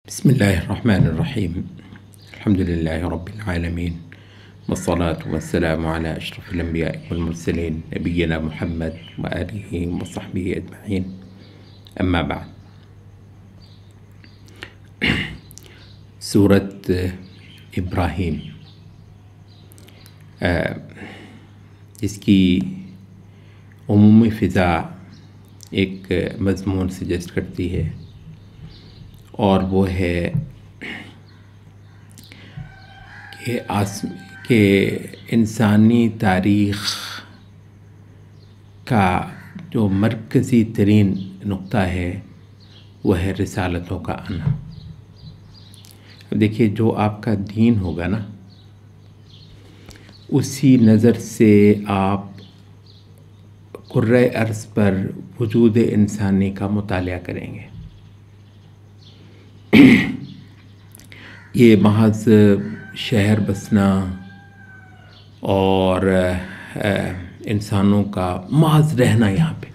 बिस्मिल्लाहिर्रहमानिर्रहीम अल्हम्दुलिल्लाहि रब्बिल आलमीन वस्सलातु वस्सलामु अला अशरफिल अंबिया वल मुरसलीन नबिय्यिना मुहम्मद व आलिहि व सहबिहि अजमईन अम्मा बाद। सूरत इब्राहीम जिसकी उमूमी फ़िज़ा एक मज़मून सजेस्ट करती है और वो है कि इंसानी तारीख़ का जो मरकज़ी तरीन नुक्ता है वह है रिसालतों का आना। अब देखिए, जो आपका दीन होगा ना, उसी नज़र से आप कुर्रे अर्ज़ पर वजूद इंसानी का मुतालिया करेंगे। ये महज शहर बसना और इंसानों का महज रहना यहाँ पे,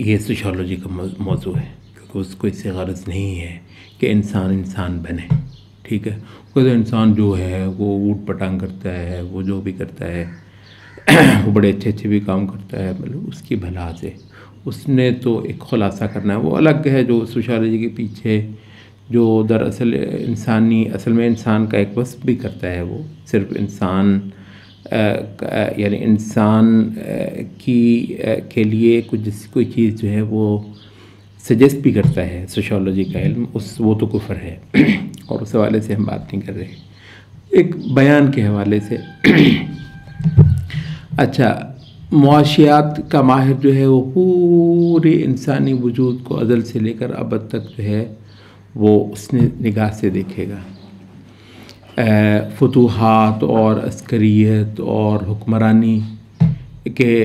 ये सोशियोलॉजी का मौजू है, क्योंकि उसको इससे ग़रज़ नहीं है कि इंसान बने। ठीक है, कोई तो इंसान जो है वो ऊट पटांग करता है, वो जो भी करता है वो बड़े अच्छे भी काम करता है, मतलब उसकी भला से उसने तो एक खुलासा करना है, वो अलग है। जो सोशियोलॉजी के पीछे जो दरअसल असल में इंसान का एक वस्फ़ भी करता है, वो सिर्फ इंसान यानी इंसान के लिए कोई चीज़ जो है वो सजेस्ट भी करता है सोशियोलॉजी का इल्म, वो तो कुफ़र है और उस हवाले से हम बात नहीं कर रहे, एक बयान के हवाले से। अच्छा, मुआशियात का माहिर जो है वो पूरे इंसानी वजूद को अज़ल से लेकर अबद तक जो है वो उसने निगाह से देखेगा। फतूहात और अस्करियत और हुक्मरानी के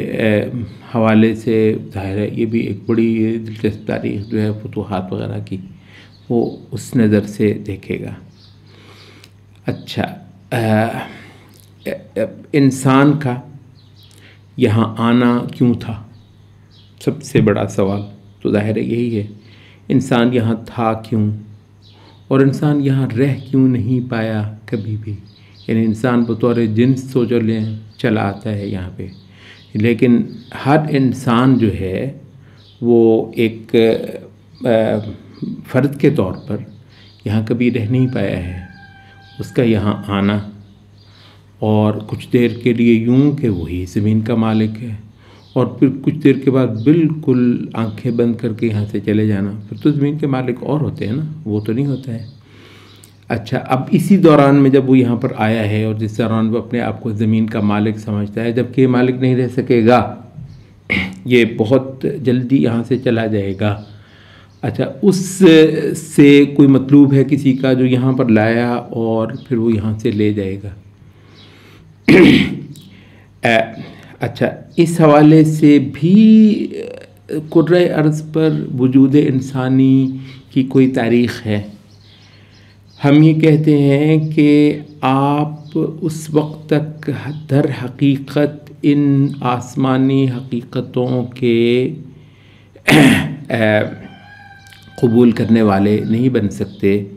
हवाले से ज़ाहिर है ये भी एक बड़ी दिलचस्प तारीख़ जो है फतूहात वग़ैरह की, वो उस नज़र से देखेगा। अच्छा, इंसान का यहाँ आना क्यों था, सबसे बड़ा सवाल तो ज़ाहिर है यही है। इंसान यहाँ था क्यों, और इंसान यहाँ रह क्यों नहीं पाया कभी भी। यानी इंसान बतौर जिन्स सोच लें चला आता है यहाँ पे, लेकिन हर इंसान जो है वो एक फ़र्द के तौर पर यहाँ कभी रह नहीं पाया है। उसका यहाँ आना और कुछ देर के लिए यूं कि वही ज़मीन का मालिक है, और फिर कुछ देर के बाद बिल्कुल आंखें बंद करके यहाँ से चले जाना, फिर तो ज़मीन के मालिक और होते हैं ना, वो तो नहीं होता है। अच्छा, अब इसी दौरान में जब वो यहाँ पर आया है और जिस दौरान वो अपने आप को ज़मीन का मालिक समझता है, जबकि ये मालिक नहीं रह सकेगा, ये बहुत जल्दी यहाँ से चला जाएगा। अच्छा, उससे कोई मतलूब है किसी का जो यहाँ पर लाया और फिर वो यहाँ से ले जाएगा। अच्छा, इस हवाले से भी कुर्रे अर्ज़ पर वजूद इंसानी की कोई तारीख़ है। हम ये कहते हैं कि आप उस वक्त तक दर हकीकत इन आसमानी हकीकतों के कबूल करने वाले नहीं बन सकते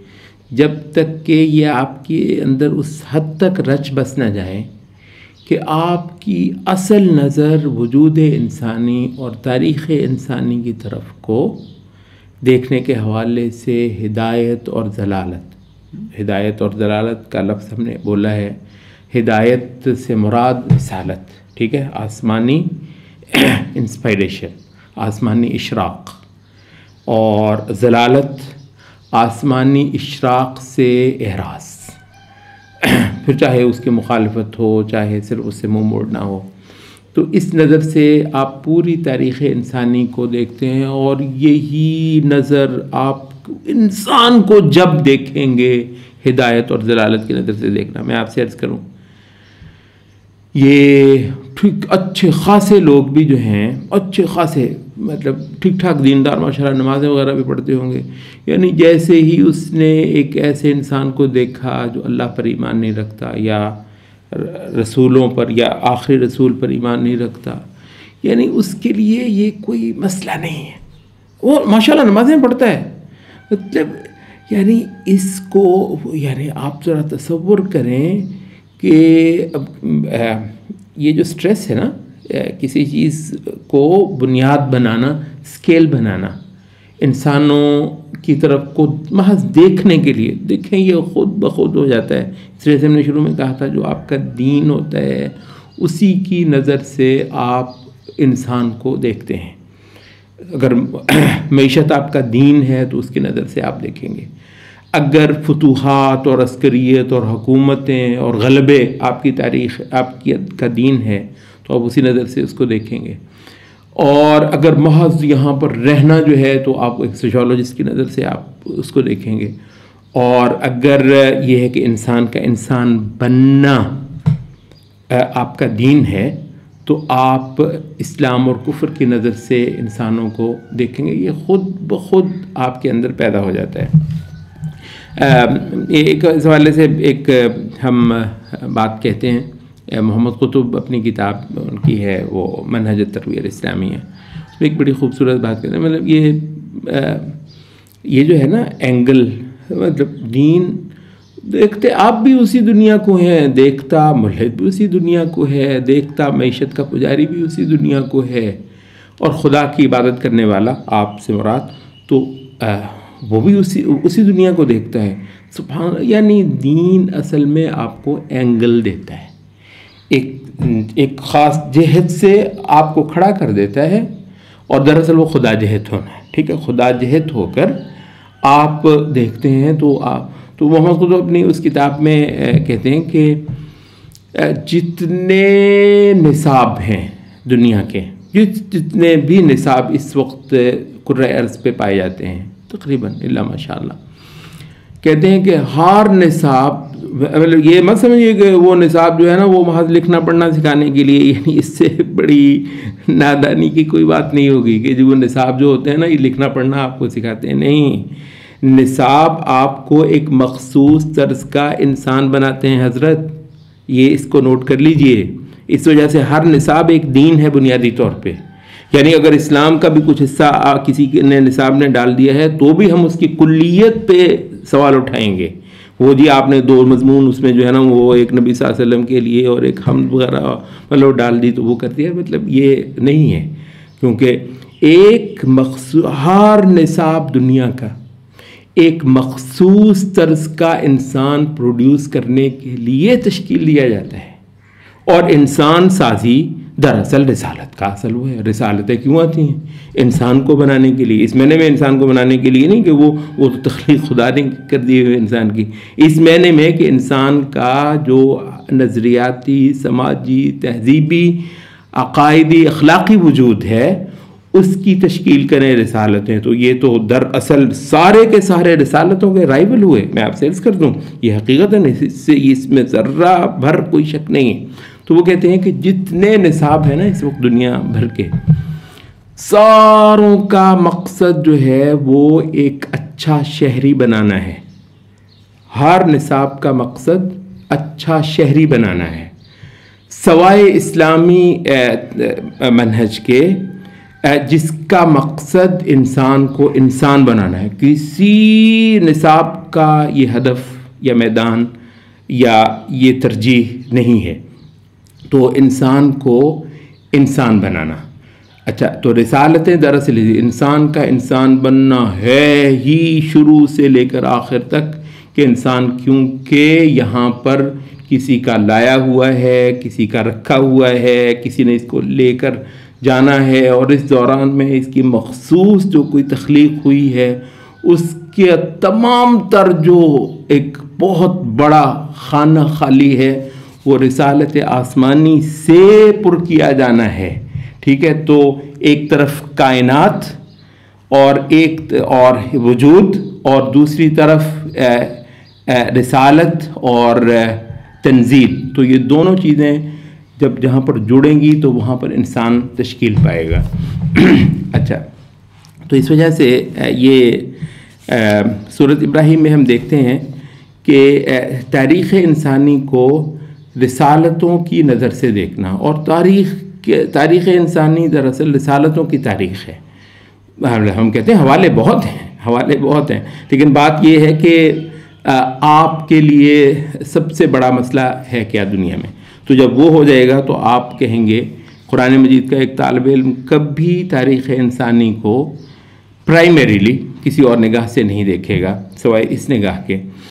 जब तक कि ये आपके अंदर उस हद तक रच बस न जाए कि आपकी असल नज़र वजूद इंसानी और तारीख़ इंसानी की तरफ को देखने के हवाले से हिदायत और ज़लालत का लफ्ज़ हमने बोला है। हिदायत से मुराद रिसालत, ठीक है, आसमानी इंस्पायरेशन, आसमानी इशराक़, और ज़लालत आसमानी इशराक़ से एहरास, फिर चाहे उसकी मुखालफत हो, चाहे सिर्फ उससे मुँह मोड़ना हो। तो इस नज़र से आप पूरी तारीख़ इंसानी को देखते हैं, और यही नज़र आप इंसान को जब देखेंगे हिदायत और ज़लालत की नज़र से देखना। मैं आपसे अर्ज़ करूँ, ये ठीक अच्छे ख़ासे लोग भी जो हैं, अच्छे ख़ासे मतलब ठीक ठाक दीनदार, माशाल्लाह नमाज़ें वगैरह भी पढ़ते होंगे, यानी जैसे ही उसने एक ऐसे इंसान को देखा जो अल्लाह पर ईमान नहीं रखता या रसूलों पर या आखिरी रसूल पर ईमान नहीं रखता, यानी उसके लिए ये कोई मसला नहीं है। वो माशाल्लाह नमाज़ें पढ़ता है, मतलब यानी इसको, यानी आप ज़रा तसव्वुर करें कि अब ये जो स्ट्रेस है ना, किसी चीज़ को बुनियाद बनाना, स्केल बनाना, इंसानों की तरफ को महज देखने के लिए, देखें ये ख़ुद ब खुद हो जाता है। इसलिए हमने शुरू में कहा था जो आपका दीन होता है उसी की नज़र से आप इंसान को देखते हैं। अगर मईशत आपका दीन है तो उसकी नज़र से आप देखेंगे। अगर फतूहात और अस्करियत और हुकूमतें और गलबे आपकी तारीख़, आपकी का दीन है तो आप उसी नज़र से उसको देखेंगे। और अगर महज यहाँ पर रहना जो है तो आप एक सोशियोलॉजिस्ट की नज़र से आप उसको देखेंगे। और अगर ये है कि इंसान का इंसान बनना आपका दीन है तो आप इस्लाम और कुफ्र की नज़र से इंसानों को देखेंगे। ये ख़ुद ब खुद आपके अंदर पैदा हो जाता है। एक इस हवाले से एक हम बात कहते हैं, मोहम्मद कुतुब अपनी किताब उनकी है वो मनहज तरबियत इस्लामी है, उसमें एक बड़ी खूबसूरत बात कहते हैं, मतलब ये जो है ना एंगल, मतलब दीन देखते आप भी उसी दुनिया को हैं, देखता मुल्हिद भी उसी दुनिया को है, देखता मईशत का पुजारी भी उसी दुनिया को है, और ख़ुदा की इबादत करने वाला आपसे मुराद तो वो भी उसी दुनिया को देखता है। सुभान, यानी दीन असल में आपको एंगल देता है, एक ख़ास जहत से आपको खड़ा कर देता है, और दरअसल वो खुदा जहत होना है। ठीक है, खुदा जहत होकर आप देखते हैं। तो मोहम्मद खुद अपनी उस किताब में कहते हैं कि जितने निसाब हैं दुनिया के, जितने भी निसाब इस वक्त कुर्रे अर्ज़ पे पाए जाते हैं तकरीबन इल्ला माशाअल्लाह, कहते हैं कि हर निसाब, मतलब ये मत समझिए कि वो निसाब जो है ना वो महज लिखना पढ़ना सिखाने के लिए, यानी इससे बड़ी नादानी की कोई बात नहीं होगी कि जो निसाब जो होते हैं ना ये लिखना पढ़ना आपको सिखाते हैं। नहीं, निसाब आपको एक मखसूस तर्ज का इंसान बनाते हैं हज़रत, ये इसको नोट कर लीजिए। इस वजह से हर निसाब एक दीन है बुनियादी तौर पे। यानी अगर इस्लाम का भी कुछ हिस्सा किसी ने निसाब ने डाल दिया है तो भी हम उसकी कुल्लियत पे सवाल उठाएंगे। वो जी आपने 2 मजमून उसमें जो है ना वो एक नबी सल्लल्लाहु अलैहि वसल्लम के लिए और एक हम्द वगैरह मतलब डाल दी तो वो कर दिया, मतलब ये नहीं है। क्योंकि एक हर निसाब दुनिया का एक मखसूस तर्ज का इंसान प्रोड्यूस करने के लिए तश्कील दिया जाता है। और इंसान साजी दरअसल रिसालत का असल वो है। रिसालतें क्यों आती हैं? इंसान को बनाने के लिए। इस महीने में इंसान को बनाने के लिए नहीं कि वो तो तख्लीक खुदा ने कर दी हुई इंसान की, इस महीने में कि इंसान का जो नज़रियाती, समाजी, तहजीबी, अकायदी, अखलाक़ी वजूद है उसकी तश्कील करें रिसालतें। तो ये तो दरअसल सारे के सारे रिसालतों के राइवल हुए। मैं आपसे अर्ज़ कर दूँ ये हकीकत है, इससे इसमें ज़र्रा भर कोई शक नहीं है। तो वो कहते हैं कि जितने निसाब है ना इस वक्त दुनिया भर के, सारों का मकसद जो है वो एक अच्छा शहरी बनाना है। हर निसाब का मकसद अच्छा शहरी बनाना है, सवाए इस्लामी मनहज के, जिसका मकसद इंसान को इंसान बनाना है। किसी निसाब का ये हदफ या मैदान या ये तरजीह नहीं है, तो इंसान को इंसान बनाना। अच्छा, तो रिसालतें दरअसल इंसान का इंसान बनना है ही शुरू से लेकर आखिर तक कि इंसान क्योंकि यहाँ पर किसी का लाया हुआ है, किसी का रखा हुआ है, किसी ने इसको लेकर जाना है, और इस दौरान में इसकी मखसूस जो कोई तख्लीक हुई है उसके तमाम तर जो एक बहुत बड़ा खाना खाली है वो रिसालत आसमानी से पुर किया जाना है। ठीक है, तो एक तरफ कायनात और वजूद, और दूसरी तरफ रिसालत और तंजील। तो ये दोनों चीज़ें जब जहाँ पर जुड़ेंगी तो वहाँ पर इंसान तश्कील पाएगा। अच्छा, तो इस वजह से ये सूरत इब्राहिम में हम देखते हैं कि तारीख़ इंसानी को रिसालतों की नज़र से देखना, और तारीख़ इंसानी दरअसल रिसालतों की तारीख़ है। हम कहते हैं हवाले बहुत हैं हवाले बहुत हैं, लेकिन बात ये है कि आपके लिए सबसे बड़ा मसला है क्या दुनिया में। तो जब वो हो जाएगा तो आप कहेंगे, कुरान मजीद का एक तालिब इल्म कभी तारीख़ इंसानी को प्राइमरीली किसी और निगाह से नहीं देखेगा सिवाय इस निगाह के